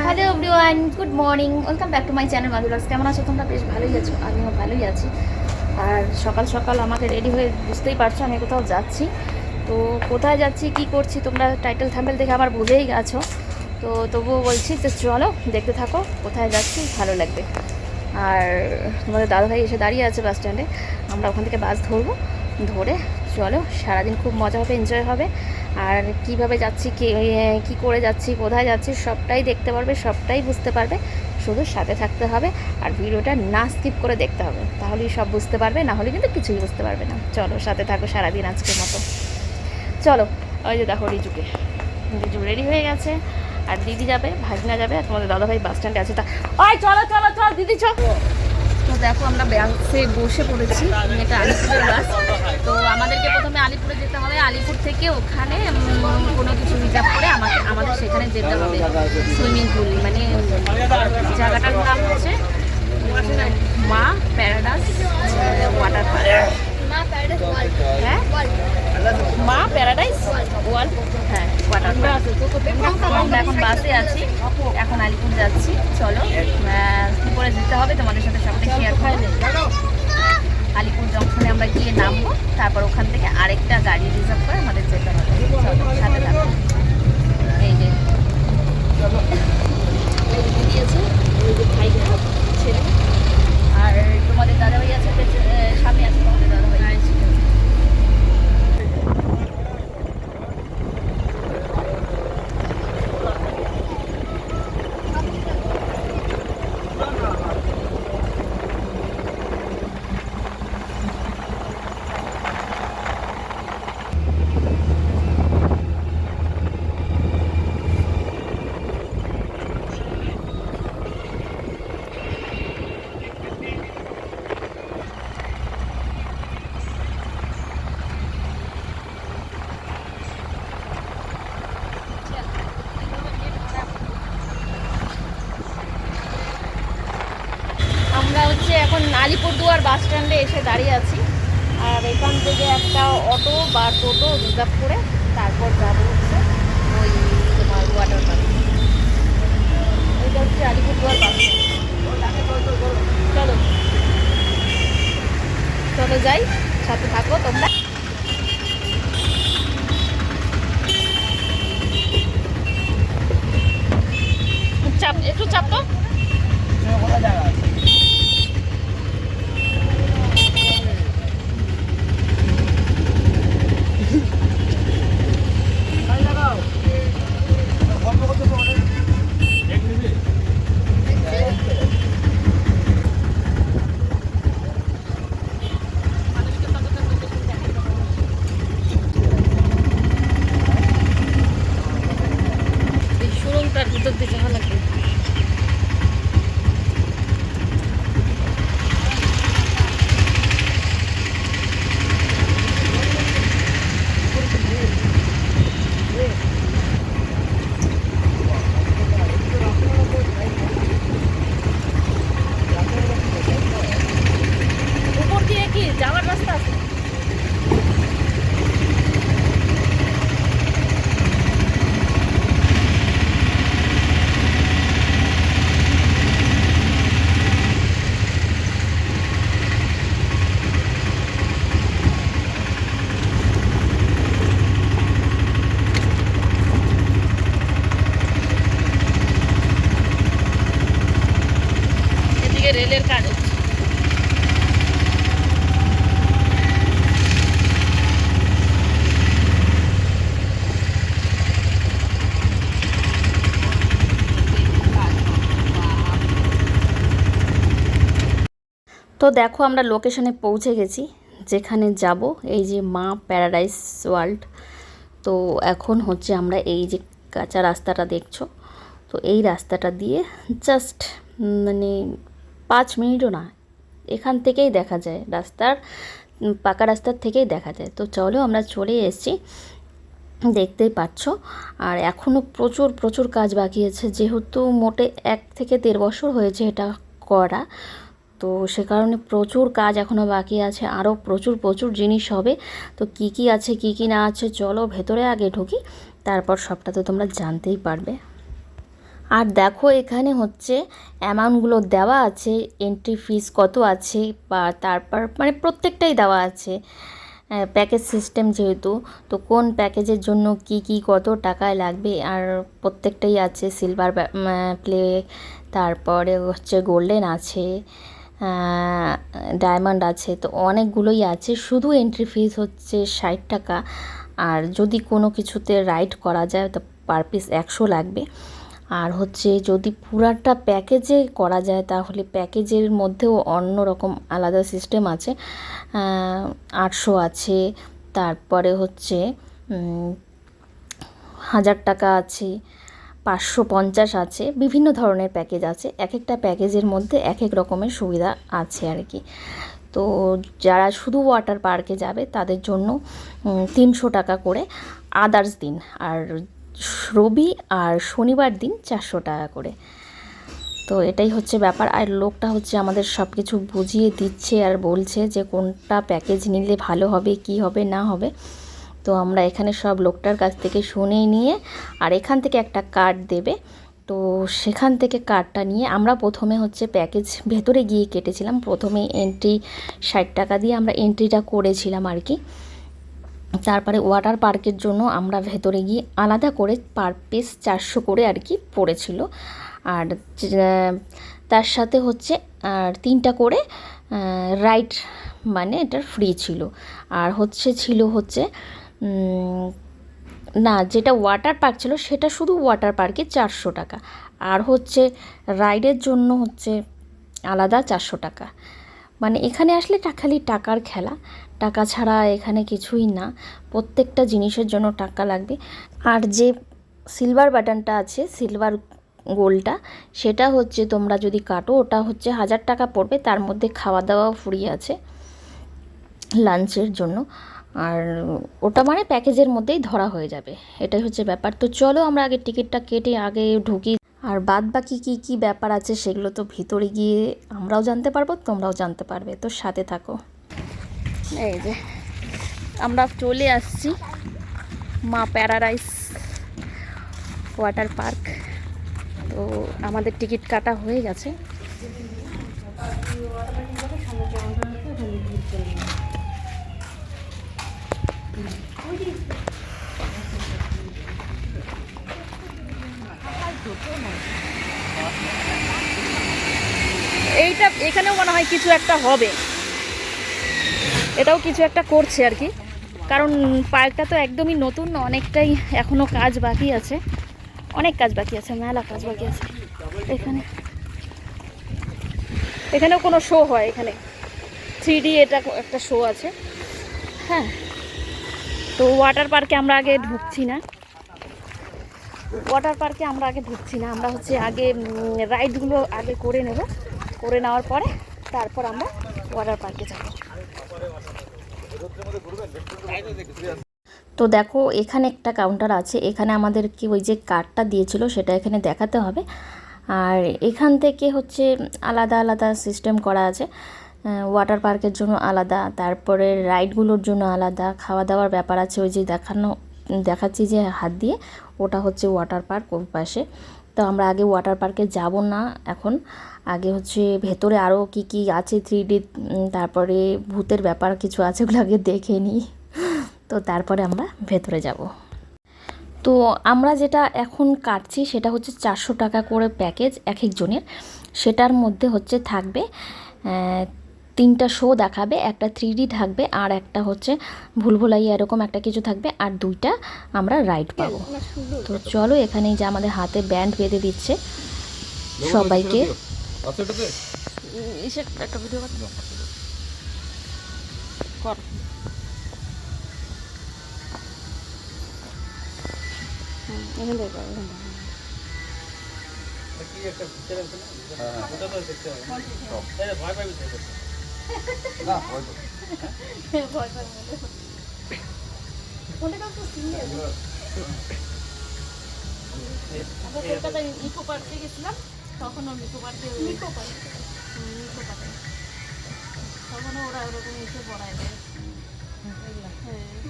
Hello everyone, good morning, welcome back to my channel Madhuri blogs. কেমন আছো তোমরা? বেশ ভালোই আছো, আমিও ভালোই আছি। আর সকাল সকাল আমাকে রেডি হয়ে, বুঝতেই পারছো আমি কোথাও যাচ্ছি। তো কোথায় যাচ্ছি, কি করছি, তোমরা টাইটেল থাম্বনেল দেখে আবার বুঝেই গেছো। তো তবুও বলছি যে চলো দেখতে থাকো, কোথায় যাচ্ছি ভালো লাগবে। আর তোমাদের দাদাভাই এসে দাঁড়িয়ে আছে বাস স্ট্যান্ডে, আমরা ওখান থেকে বাস ধরবো, ধরে চলো সারাদিন খুব মজা হবে, এনজয় হবে। আর কিভাবে যাচ্ছি, কী করে যাচ্ছি, কোথায় যাচ্ছি সবটাই দেখতে পারবে, সবটাই বুঝতে পারবে। শুধু সাথে থাকতে হবে আর ভিডিওটা না স্কিপ করে দেখতে হবে, তাহলেই সব বুঝতে পারবে, না হলে কিন্তু কিছুই বুঝতে পারবে না। চলো সাথে থাকো সারাদিন আজকের মতো। চলো, ওই যে দেখো রিজু রেডি হয়ে গেছে, আর দিদি যাবে, ভাগনা যাবে, আর তোমাদের দাদাভাই বাস স্ট্যান্ডে আছে। তা ওই চলো চলো চল দিদি চলো। তো দেখো আমরা বাসে বসে পড়েছি, এটা আলিপুরের বাস। তো আমাদেরকে প্রথমে আলিপুরে যেতে হবে, আলিপুর থেকে ওখানে কোনো কিছু রিজার্ভ করে আমাদের সেখানে যেতে হবে সুইমিং পুল, মানে জায়গাটার নাম হচ্ছে মা প্যারাডাইস ওয়াটার পার্ক। হ্যাঁ, মা প্যারাডাইস ওয়ার্ল্ড, হ্যাঁ ওয়াটার পার্ক। আমরা এখন বাসে আছি, এখন আলিপুর যাচ্ছি। চলো কী করে যেতে হবে তোমাদের সাথে সবটাই শেয়ার করবো। আলিপুর জংশনে আমরা গিয়ে নামবো, তারপর ওখান থেকে আরেকটা গাড়ি রিজার্ভ করে আমাদের যেতে হবে। চলো সাথে থাকো। এই যে দিয়েছে ভাইটা ছেলে, আর তোমাদের দাদাভাই আছে সামনে আছে, তোমাদের দাদাভাই। আমরা এখন আলিপুরদুয়ার বাস স্ট্যান্ডে এসে দাঁড়িয়ে আছি, আর এখান থেকে একটা অটো বা টোটো রিজার্ভ করে তারপর যাবো হচ্ছে ওই তোমার ওয়াটার পার্ক। ওইটা হচ্ছে আলিপুরদুয়ার বাস স্ট্যান্ড। চলো চলো যাই, সাথে থাকো তোমরা। চাপ, একটু চাপ তো। সুরংটার ভিতর দিয়ে যাওয়া লাগবে। উপর দিয়ে কি যাওয়ার রাস্তা আছে? এদিকে রেলের কাজ হচ্ছে। তো দেখো আমরা লোকেশনে পৌঁছে গেছি, যেখানে যাব, এই যে মা প্যারাডাইস ওয়ার্ল্ড। তো এখন হচ্ছে আমরা এই যে কাঁচা রাস্তাটা দেখছো, তো এই রাস্তাটা দিয়ে জাস্ট মানে 5 মিনিটও না, এখান থেকেই দেখা যায় রাস্তার, পাকা রাস্তার থেকেই দেখা যায়। তো চলো আমরা চলে এসেছি, দেখতেই পাচ্ছ। আর এখনও প্রচুর প্রচুর কাজ বাকি আছে, যেহেতু মোটে 1 থেকে 1.5 বছর হয়েছে এটা করা। তো সে কারণে প্রচুর কাজ এখনও বাকি আছে, আরও প্রচুর প্রচুর জিনিস হবে। তো কি কি আছে কি কি না আছে, চলো ভেতরে আগে ঢুকি, তারপর সবটা তো তোমরা জানতেই পারবে। আর দেখো এখানে হচ্ছে অ্যামাউন্টগুলো দেওয়া আছে, এন্ট্রি ফিস কত আছে, বা তারপর মানে প্রত্যেকটাই দেওয়া আছে। প্যাকেজ সিস্টেম যেহেতু, তো কোন প্যাকেজের জন্য কি কি কত টাকায় লাগবে, আর প্রত্যেকটাই আছে। সিলভার প্লে, তারপরে হচ্ছে গোল্ডেন আছে, ডায়মন্ড আছে, তো অনেকগুলোই আছে। শুধু এন্ট্রি ফিস হচ্ছে 60 টাকা। আর যদি কোনো কিছুতে রাইড করা যায় তো পার পিস 100 লাগবে। আর হচ্ছে যদি পুরাটা প্যাকেজে করা যায় তাহলে প্যাকেজের মধ্যেও অন্য রকম আলাদা সিস্টেম আছে। 800 আছে, তারপরে হচ্ছে 1000 টাকা আছে, 550 আছে, বিভিন্ন ধরনের প্যাকেজ আছে। এক একটা প্যাকেজের মধ্যে এক এক রকমের সুবিধা আছে আর কি। তো যারা শুধু ওয়াটার পার্কে যাবে তাদের জন্য 300 টাকা করে আদার্স দিন, আর রবি আর শনিবার দিন 400 টাকা করে। তো এটাই হচ্ছে ব্যাপার। আর লোকটা হচ্ছে আমাদের সব কিছু বুঝিয়ে দিচ্ছে আর বলছে যে কোনটা প্যাকেজ নিলে ভালো হবে, কি হবে না হবে। তো আমরা এখানে সব লোকটার কাছ থেকে শুনে নিয়ে, আর এখান থেকে একটা কার্ড দেবে, তো সেখান থেকে কার্ডটা নিয়ে আমরা প্রথমে হচ্ছে প্যাকেজ ভেতরে গিয়ে কেটেছিলাম। প্রথমে এন্ট্রি 60 টাকা দিয়ে আমরা এন্ট্রিটা করেছিলাম আর কি। তারপরে ওয়াটার পার্কের জন্য আমরা ভেতরে গিয়ে আলাদা করে পার পিস 400 করে আর কি পড়েছিল। আর তার সাথে হচ্ছে আর 3টা করে রাইড, মানে এটা ফ্রি ছিল। আর ছিল হচ্ছে না, যেটা ওয়াটার পার্ক ছিল সেটা শুধু ওয়াটার পার্কে 400 টাকা, আর হচ্ছে রাইডের জন্য হচ্ছে আলাদা 400 টাকা। মানে এখানে আসলে খালি টাকার খেলা, টাকা ছাড়া এখানে কিছুই না। প্রত্যেকটা জিনিসের জন্য টাকা লাগবে। আর যে সিলভার বাটনটা আছে, সিলভার গোলটা, সেটা হচ্ছে তোমরা যদি কাটো ওটা হচ্ছে 1000 টাকা পড়বে। তার মধ্যে খাওয়া দাওয়াও ফ্রি আছে লাঞ্চের জন্য। আর ওটা মানে প্যাকেজের মধ্যেই ধরা হয়ে যাবে, এটাই হচ্ছে ব্যাপার। তো চলো আমরা আগে টিকিটটা কেটে আগে ঢুকি। আর বাদ বাকি কী কী ব্যাপার আছে সেগুলো তো ভিতরে গিয়ে আমরাও জানতে পারবো, তোমরাও জানতে পারবে, তো সাথে থাকো। এই যে আমরা চলে আসছি মা প্যারাডাইস ওয়াটার পার্ক। তো আমাদের টিকিট কাটা হয়ে গেছে। এইটা এখানেও মনে হয় কিছু একটা হবে, এটাও কিছু একটা করছে আর কি। কারণ পার্কটা তো একদমই নতুন, অনেকটাই এখনও কাজ বাকি আছে, অনেক কাজ বাকি আছে, মেলা কাজ বাকি আছে। এখানেও কোনো শো হয়, এখানে 3D এটা একটা শো আছে। হ্যাঁ, তো ওয়াটার পার্কে আমরা আগে ঢুকছি না, আমরা হচ্ছে আগে রাইডগুলো আগে করে নেব, করে নেওয়ার পরে তারপর আমরা ওয়াটার পার্কে যাব। তো দেখো এখানে একটা কাউন্টার আছে, এখানে আমাদেরকে ওই যে কার্ডটা দিয়েছিল সেটা এখানে দেখাতে হবে। আর এখান থেকে হচ্ছে আলাদা আলাদা সিস্টেম করা আছে, ওয়াটার পার্কের জন্য আলাদা, তারপরে রাইডগুলোর জন্য আলাদা, খাওয়া দাওয়ার ব্যাপার আছে। ওই যে দেখাচ্ছি যে হাত দিয়ে, ওটা হচ্ছে ওয়াটার পার্ক ওই পাশে। তো আমরা আগে ওয়াটার পার্কে যাব না এখন, আগে হচ্ছে ভেতরে আরও কি কি আছে 3D, তারপরে ভূতের ব্যাপার কিছু আছে, ওগুলো আগে দেখে নিই, তো তারপরে আমরা ভেতরে যাব। তো আমরা যেটা এখন কাটছি সেটা হচ্ছে 400 টাকা করে প্যাকেজ এক একজনের। সেটার মধ্যে হচ্ছে থাকবে 3টা শো দেখাবে, একটা 3D থাকবে, আর একটা হচ্ছে ভুলভুলাইয়া এরকম একটা কিছু থাকবে, আর 2টা আমরা রাইড পাবো। তো চলো, এখানেই যে আমাদের হাতে ব্যান্ড বেঁধে দিচ্ছে সবাইকে। একটা ভিডিও কর। এখান থেকে কলকাতায় ইকো পার্কে গেছিলাম, তখন ইকো পার্কে তখনও ওরা ওরকম এসে পড়ায় দেয়।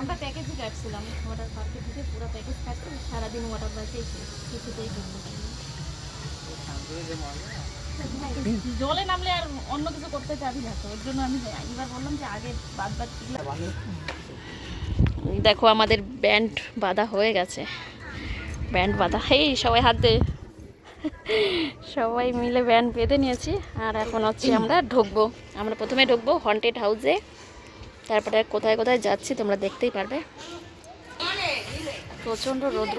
আমরা প্যাকেজই কাটছিলাম ওয়াটার পার্কে থেকে, পুরো প্যাকেজ কাটছি, সারাদিন ওয়াটার পার্কে কিছুতেই জলে নামলে আর অন্য কিছু করতে চাবি না, তো ওর জন্য আমি এবার বললাম যে আগে বাদ দেখো আমাদের ব্যান্ড বাঁধা হয়ে গেছে, ব্যান্ড বাঁধা, এই সবাই হাত দে, সবাই মিলে ব্যান্ড বেঁধে নিয়েছি। আর এখন হচ্ছে আমরা ঢুকবো, আমরা প্রথমে ঢুকবো হন্টেড হাউসে, তারপরে কোথায় কোথায় যাচ্ছি তোমরা দেখতেই পারবে। প্রচণ্ড রৌদ্র,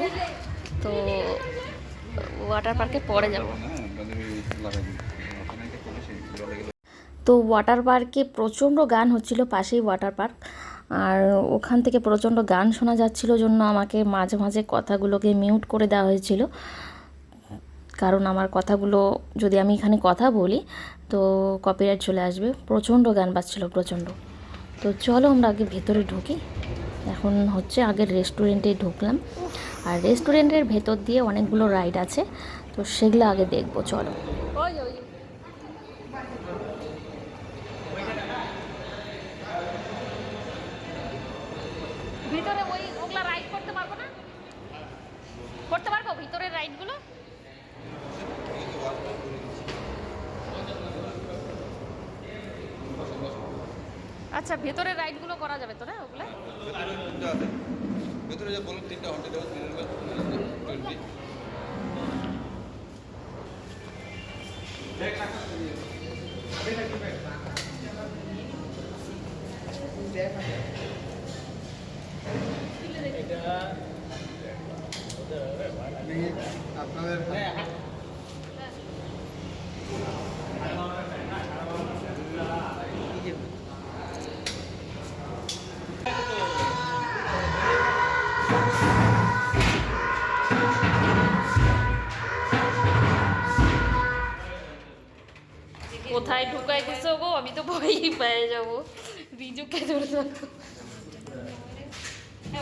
তো ওয়াটার পার্কে পরে যাব। তো ওয়াটার পার্কে প্রচণ্ড গান হচ্ছিল, পাশেই ওয়াটার পার্ক, আর ওখান থেকে প্রচণ্ড গান শোনা যাচ্ছিল জন্য আমাকে মাঝে মাঝে কথাগুলোকে মিউট করে দেওয়া হয়েছিল, কারণ আমার কথাগুলো যদি আমি এখানে কথা বলি তো কপিরাইট চলে আসবে। প্রচণ্ড গান বাজছিল, প্রচণ্ড। তো চলো আমরা আগে ভেতরে ঢুকি। এখন হচ্ছে আগে রেস্টুরেন্টে ঢুকলাম, আর রেস্টুরেন্টের ভেতর দিয়ে অনেকগুলো রাইড আছে, তো সেগুলো আগে দেখবো। চলো। ভিতরে ওগুলা রাইড করতে পারবো না? করতে পারবো ভিতরের রাইডগুলো? আচ্ছা, ভেতরের রাইডগুলো করা যাবে তো না ওগুলা? ভেতরে যে বলুন 3টা হন্টেড হাউস, 20 আপনাদের কোথায় ঢুকাই গেছো গো, আমি তো ভয়ই পেয়ে যাবো। রিজুকে ধরে থাকো,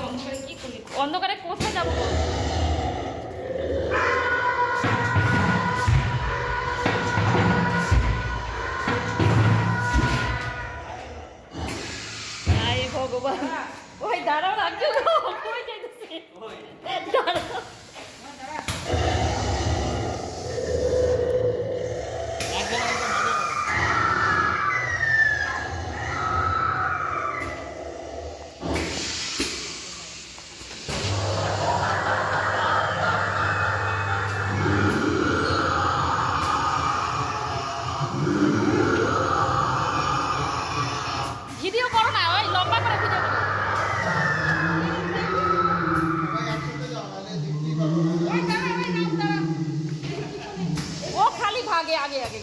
অন্ধকারে কি করি, অন্ধকারে কোথায় যাবো? ভগবান, ওই দাঁড়াও, রাখছো কই যাইতেছে, দাঁড়াও। ভিডিও করো না, ওই লম্বা করে ভিডিও করো। ও খালি ভাগে আগে আগে।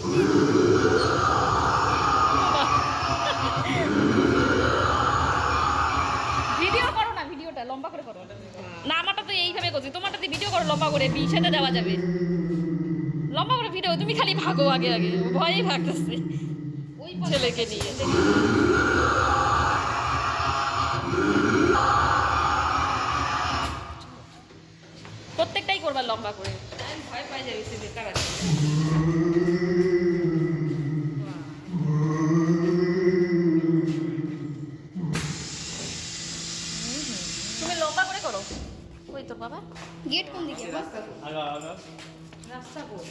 ভিডিও করো না, ভিডিওটা লম্বা করে করো না। আমারটা তো এইভাবে করছি, তোমারটাতে ভিডিও করো লম্বা করে, বিছাতে দেওয়া যাবে। লম্বা করে ভিডিও, তুমি খালি ভাগো আগে আগে, ভয়েই ভাগতেছে ওই ছেলেকে নিয়ে। প্রত্যেকটাই করবা লম্বা করে, ভয় পাই যাবে বেকার আছে। তুমি লম্বা করে করো। ওই তো বাবা, গেট কোন দিকে? রাস্তা কোন?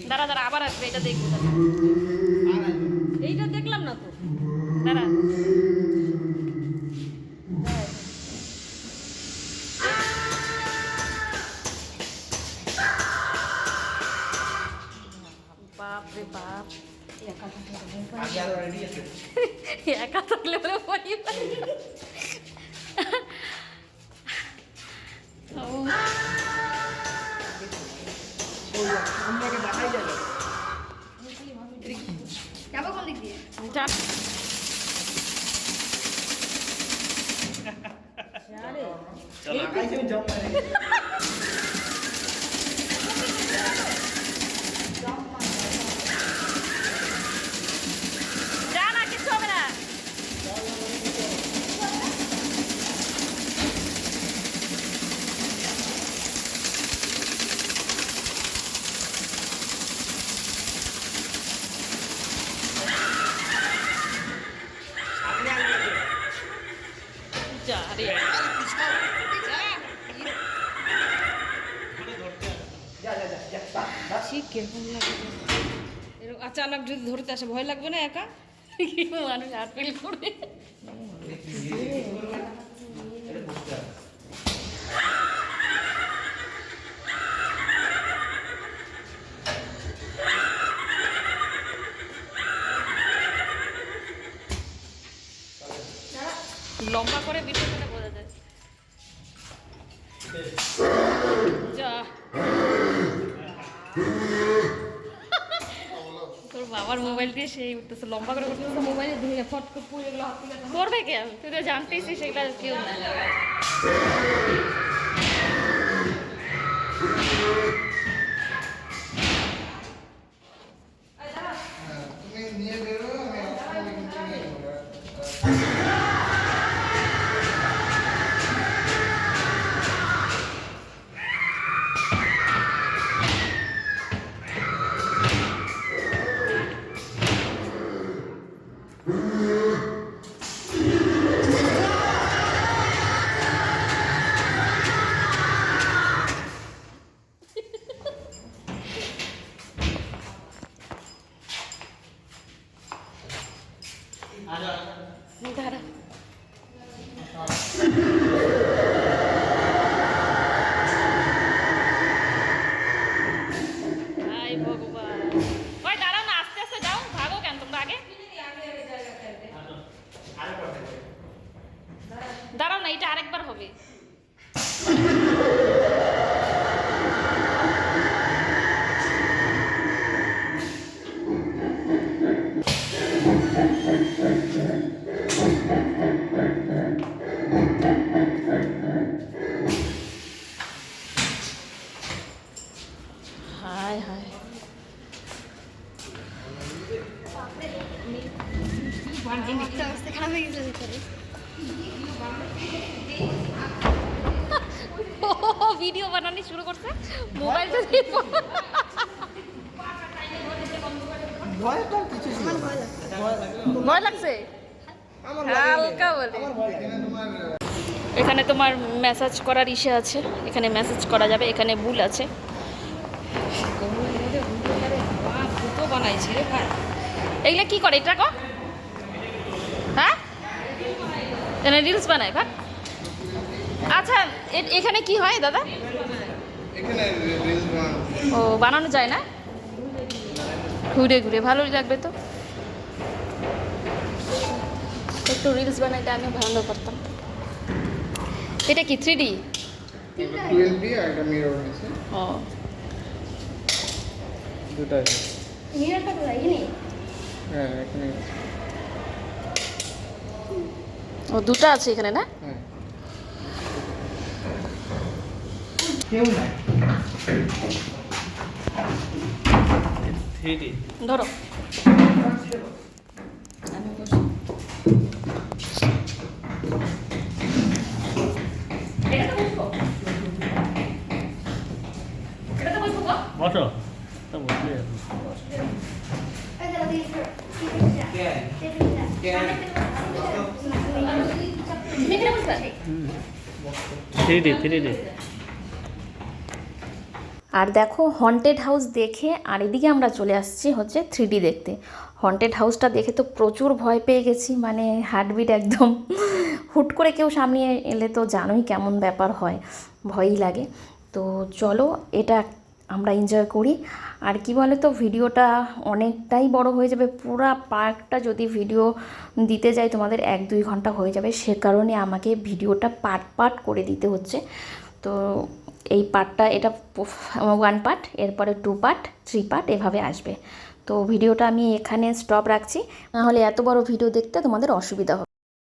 দাঁড়া দাঁড়া, আবার আসবে, এটা দেখবো। এইটা দেখলাম না তো, দাঁড়া। বাপ রে বাপ, একা থাকলে বলে ভয় পাই। যাবো কোন দিক দিয়ে? যা রে কিরকম লাগে এরকম আচানক যদি ধরতে আসে ভয় লাগবে না একা মানুষ হাত ফেল করবে লম্বা করে বিষয়টা বোঝা যায় যা তোর বাবার মোবাইল দিয়ে সেই উঠতেছে লম্বা করে করতেছে মোবাইলে ধরে ফট করে পুরো এগুলো হাত তুলে করবে কে তুই তো জানতেইস সেগুলো কেউ না তুমি নিয়ে বেরো আমি কিন্তু নিয়ে নেবো দাঁড়া হাই ভগবান ওই দাঁড়াও না আস্তে আস্তে যাও ভাগো কেন তোমরা আগে দাঁড়াও না এটা আরেকবার হবে হায় হায় অবস্থা খারাপ হয়ে গেছে ভিডিও বানানো শুরু করছে মোবাইল যদি ভয় তো কিছু ছিল না। ভয় লাগছে আমার হালকা বলে এখানে তোমার এখানে তোমার ম্যাসাজ করার ইসে আছে এখানে ম্যাসাজ করা যাবে এখানে বুল আছে বানাইছি রে ভাই এগুলা কি করে এটা কো হ্যাঁ এখানে রিলস বানায় ভাই আচ্ছা এখানে কি হয় দাদা এখানে রিলস বানানো ও বানানো যায় না ঘুরে ঘুরে ভালোই লাগবে তো একটু রিলস বানাইতে আমিও ভালো করতাম এটা কি 3D 12D আর একটা মিরর আছে ও দুটো আছে মিররটা কোথায় এখানে হ্যাঁ এখানে আছে ও দুটো আছে এখানে না হ্যাঁ কেউ নাই 3D ধরো আমি বসি বসো তা বসলে ওই দাদা দিয়ে থ্রি ডি আর দেখো হন্টেড হাউস দেখে আর এদিকে আমরা চলে আসছি হচ্ছে 3D দেখতে হন্টেড হাউসটা দেখে তো প্রচুর ভয় পেয়ে গেছি মানে হার্টবিট একদম হুট করে কেউ সামনে এলে তো জানোই কেমন ব্যাপার হয় ভয়ই লাগে তো চলো এটা আমরা এনজয় করি আর কি বলে তো ভিডিওটা অনেকটাই বড় হয়ে যাবে পুরা পার্কটা যদি ভিডিও দিতে যাই তোমাদের 1-2 ঘন্টা হয়ে যাবে সে কারণে আমাকে ভিডিওটা পার্ট পার্ট করে দিতে হচ্ছে তো এই পার্টটা এটা 1 পার্ট এরপরে 2 পার্ট 3 পার্ট এভাবে আসবে তো ভিডিওটা আমি এখানে স্টপ রাখছি নাহলে এত বড় ভিডিও দেখতে তোমাদের অসুবিধা হবে